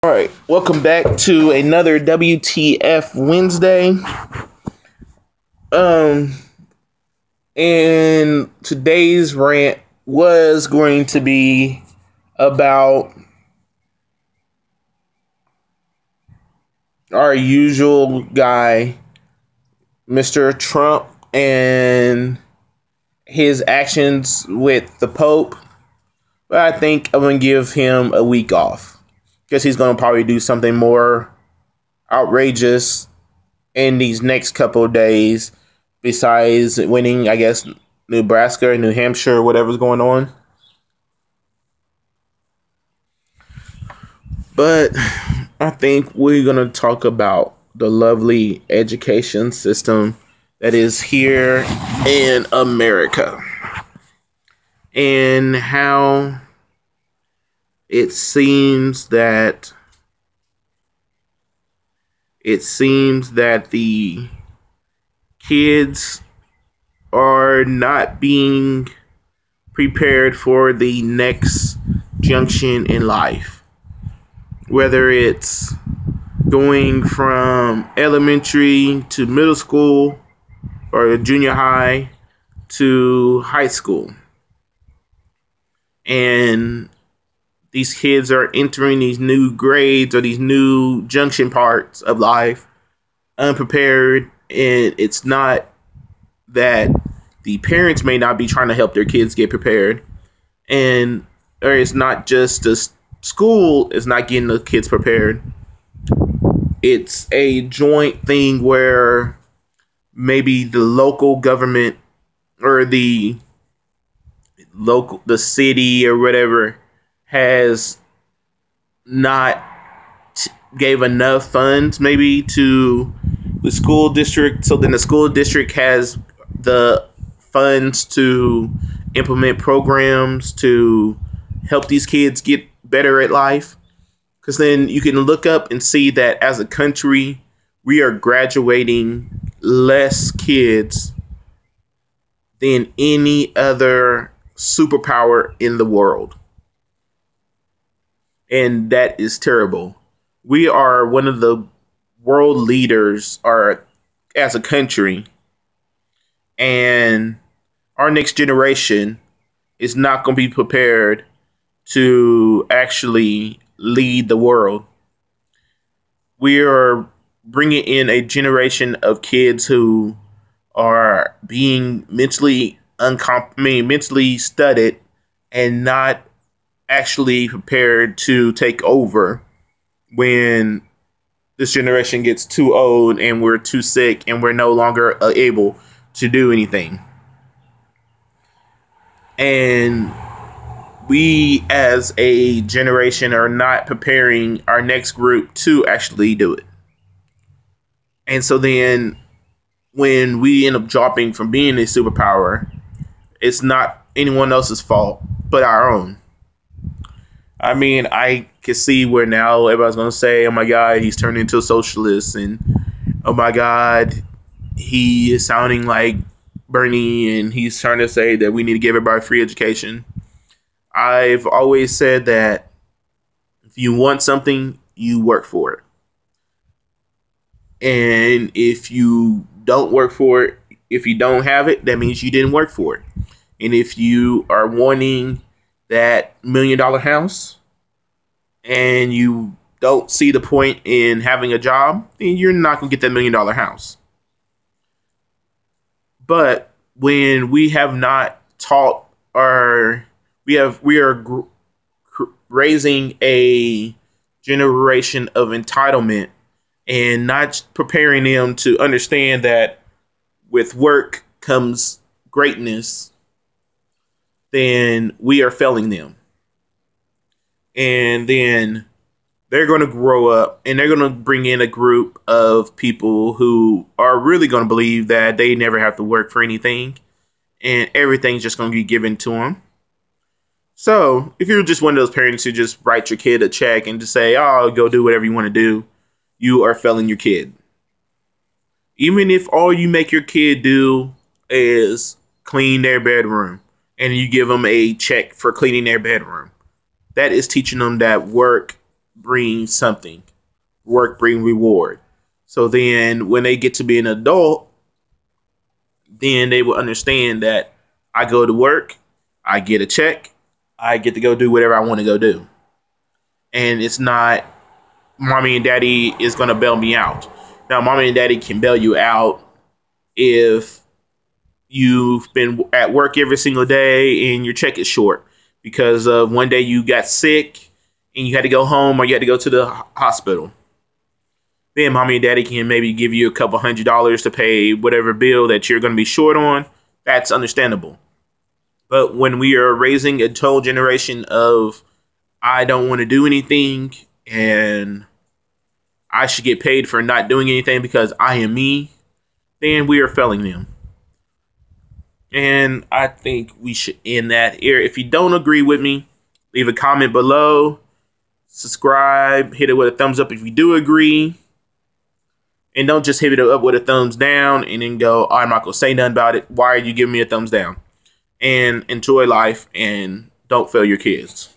All right, welcome back to another WTF Wednesday. And today's rant was going to be about our usual guy, Mr. Trump, and his actions with the Pope. But I think I'm going to give him a week off because he's going to probably do something more outrageous in these next couple of days besides winning, I guess, Nebraska or New Hampshire or whatever's going on. But I think we're going to talk about the lovely education system that is here in America and how it seems that the kids are not being prepared for the next junction in life. Whether it's going from elementary to middle school or junior high to high school. And these kids are entering these new grades or these new junction parts of life unprepared, and it's not that the parents may not be trying to help their kids get prepared, or it's not just the school is not getting the kids prepared. It's a joint thing where maybe the local government or the city or whatever has not gave enough funds maybe to the school district, so then the school district has the funds to implement programs to help these kids get better at life. Because then you can look up and see that as a country, we are graduating less kids than any other superpower in the world. And that is terrible. We are one of the world leaders as a country. And our next generation is not going to be prepared to actually lead the world. We are bringing in a generation of kids who are being mentally studied and not actually prepared to take over when this generation gets too old and we're too sick and we're no longer able to do anything. And we as a generation are not preparing our next group to actually do it. And so then when we end up dropping from being a superpower, it's not anyone else's fault but our own. I mean, I can see where now everybody's going to say, oh my God, he's turned into a socialist. And oh my God, he is sounding like Bernie and he's trying to say that we need to give everybody free education. I've always said that if you want something, you work for it. And if you don't work for it, if you don't have it, that means you didn't work for it. And if you are wanting that $1 million house and you don't see the point in having a job, then you're not going to get that $1 million house. But when we have not taught we are raising a generation of entitlement and not preparing them to understand that with work comes greatness, then we are failing them. And then they're going to grow up and they're going to bring in a group of people who are really going to believe that they never have to work for anything and everything's just going to be given to them. So if you're just one of those parents who just write your kid a check and just say, oh, go do whatever you want to do, you are failing your kid. Even if all you make your kid do is clean their bedroom and you give them a check for cleaning their bedroom, that is teaching them that work brings something. Work brings reward. So then when they get to be an adult, then they will understand that I go to work, I get a check, I get to go do whatever I want to go do. And it's not mommy and daddy is going to bail me out. Now, mommy and daddy can bail you out if you've been at work every single day and your check is short because of one day you got sick and you had to go home or you had to go to the hospital. Then mommy and daddy can maybe give you a couple $100 to pay whatever bill that you're going to be short on. That's understandable. But when we are raising a whole generation of I don't want to do anything and I should get paid for not doing anything because I am me, then we are failing them. And I think we should end that here. If you don't agree with me, leave a comment below. Subscribe. Hit it with a thumbs up if you do agree. And don't just hit it up with a thumbs down and then go, oh, I'm not going to say nothing about it. Why are you giving me a thumbs down? And enjoy life and don't fail your kids.